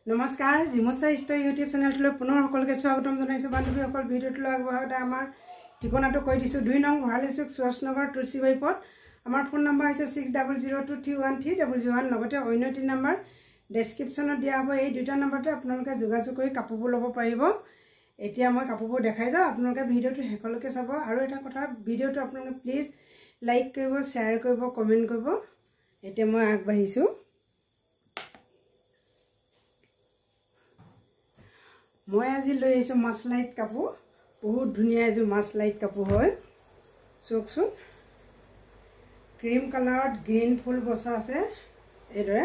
नमस्कार जिमसा story YouTube channel पुनः सकलोके स्वागतम जनाइছো बान्धवीসকল ভিডিওটো আগবঢ়াওতে আমাৰ ঠিকনাটো কৈ দিছো 2 নং ভালেচুক সুৰজনগৰ তুলসী বাইপত আমাৰ ফোন নম্বৰ আছে 6002313001 লগতে অন্য টি নম্বৰ ডেসক্ৰিপচনত দিয়া হ'ব এই দুটা নম্বৰতে আপোনালোকে যোগাযোগ কৰি কাপোৰবোৰ ল'ব পাৰিব এতিয়া মই কাপোৰবোৰ দেখাই যাও আপোনালোকে ভিডিওটো সকলোকে চাব আৰু এটা কথা ভিডিওটো আপোনালোকে প্লিজ লাইক কৰিব শেয়াৰ কৰিব কমেন্ট কৰিব এতিয়া মই আগবাঢ়িছো মই আজি লৈ আহিছো মাছলাইট কাপোৰ বহুত ধুনিয়া এজু মাছলাইট কাপোৰ হয় চকচোন ক্ৰীম কালাৰত গ্ৰীন ফুল বসা আছে এদৰে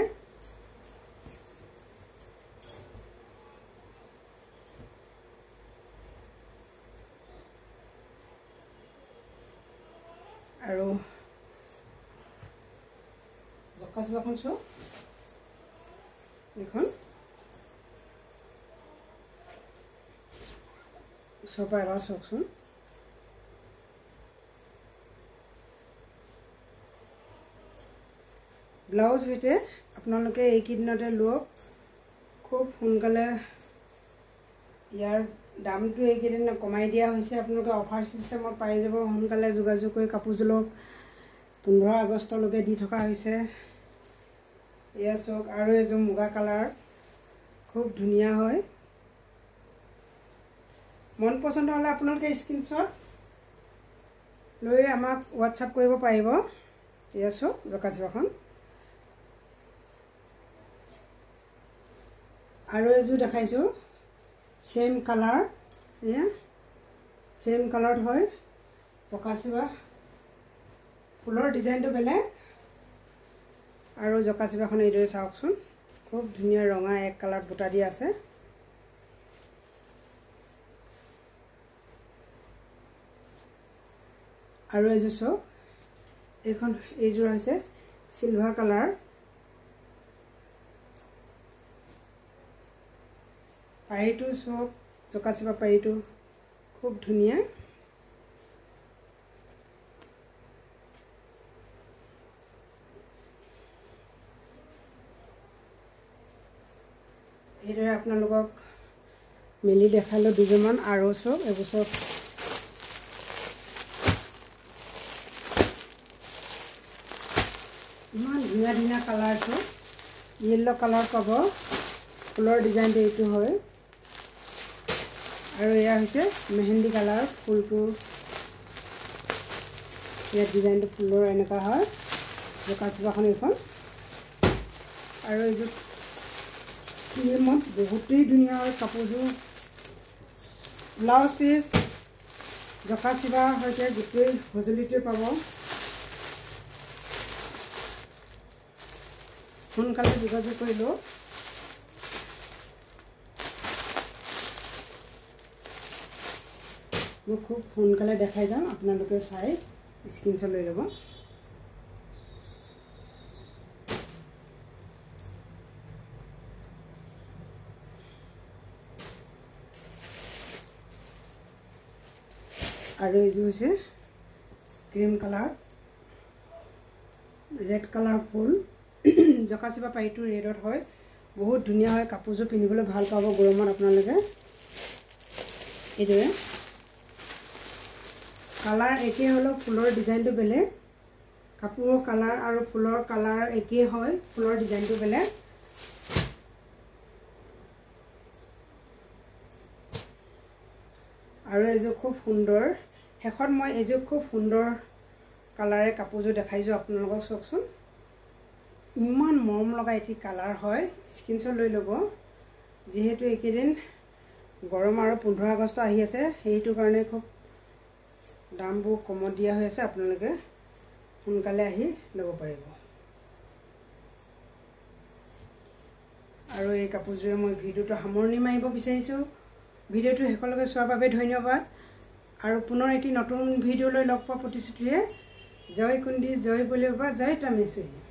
আৰু জকাসবাখন চো এখন সবাই এবাৰ চকচোন ব্লাউজ ভিতে আপোনালোকে এই কিদিনতে লোক খুব সোনকালে ইয়াৰ দামটো এই কিদিন কমাই দিয়া হৈছে আপোনালোকে অফাৰ সিস্টেমত পাই যাব সোনকালে যোগাযোগ কৰি কাপোৰজলক 15 আগষ্টলৈকে দি থকা হৈছে এয়া চক আৰু এজো মুগা কালাৰ খুব ধুনিয়া হয় मन पसंद हले आपनलके स्क्रीनशॉट লৈ আমাক WhatsApp কৰিব পাৰিব ইয়াছো জকাসবাখন আৰু এজু দেখাইছো সেম কালাৰ এয়া সেম কালাৰ হয় জকাসবা ফুলৰ ডিজাইনটো বেলে আৰু জকাসবাখন এইদৰে চাওকচোন খুব ধুনিয়া ৰঙা এক কালাৰ বুটা দি আছে আৰু এজু সো এখন এইজু আছে সিলভাৰ কালাৰ পাইটো সো জকাসবা পাইটো খুব ধুনিয়া এৰে আপোনালোকক মিলি দেখালো দুজমান আৰু সো এবছৰ ইমান ধুনিয়া ধুনিয়া কালাৰ তো येलो কালাৰ পাব ফুলৰ ডিজাইন এইটো হয় আৰু এয়া হৈছে মেহেন্দি কালাৰ ফুলটো এই ডিজাইনটো ফুলৰ এনেকা হয় জকাসবাখন এখন আৰু এই যে ক্ৰীমত বহুতেই ধুনিয়া হয় কাপোৰটো ব্লাউজ পিস জকাসবা হৈছে গোটেই হজলিটো পাব সোনকালে যোগাযোগ কৰিলো মই খুব সোনকালে দেখাই যাম আপোনালোকে চাই স্ক্ৰীনশ্বট লৈ ল'ব আৰু এইটো হৈছে ক্ৰীম কালাৰ ৰেড কালাৰ ফুল জকাসবা পাইটো ৰেডত হয় বহুত ধুনিয়া হয় কাপোৰজো পিনিবলৈ ভাল পাব গৰমত আপোনালোকে এদৰে কালাৰ একে হলো ফুলৰ ডিজাইনটো বেলে কাপোৰৰ কালাৰ আৰু ফুলৰ কালাৰ একে হয় ফুলৰ ডিজাইনটো বেলে আৰু এজো খুব সুন্দৰ হেখন মই এজো খুব সুন্দৰ কালাৰে কাপোৰজো দেখাইছো আপোনালোকক চকচোন ইমান মৰম লগা এটি কালাৰ হয় স্ক্ৰীনশ্বট লৈ ল'ব যেহেতু একেদিন গৰম আৰু 15 আগষ্ট আহি আছে সেইটো কাৰণে খুব দামবোৰ কমত দিয়া হৈ আছে আপোনালোকে সোনকালে আহি ল'ব পাৰিব আৰু এই কাপোৰজোৰে মই ভিডিওটো সামৰণি মাৰিব বিচাৰিছো ভিডিওটো সকলোকে চোৱাৰ বাবে ধন্যবাদ আৰু পুনৰ এটি নতুন ভিডিও লৈ লগ পোৱা প্ৰতিশ্ৰুতিৰে জয় কুণ্ডী জয় বলিবা জয় তামেশ্বৰী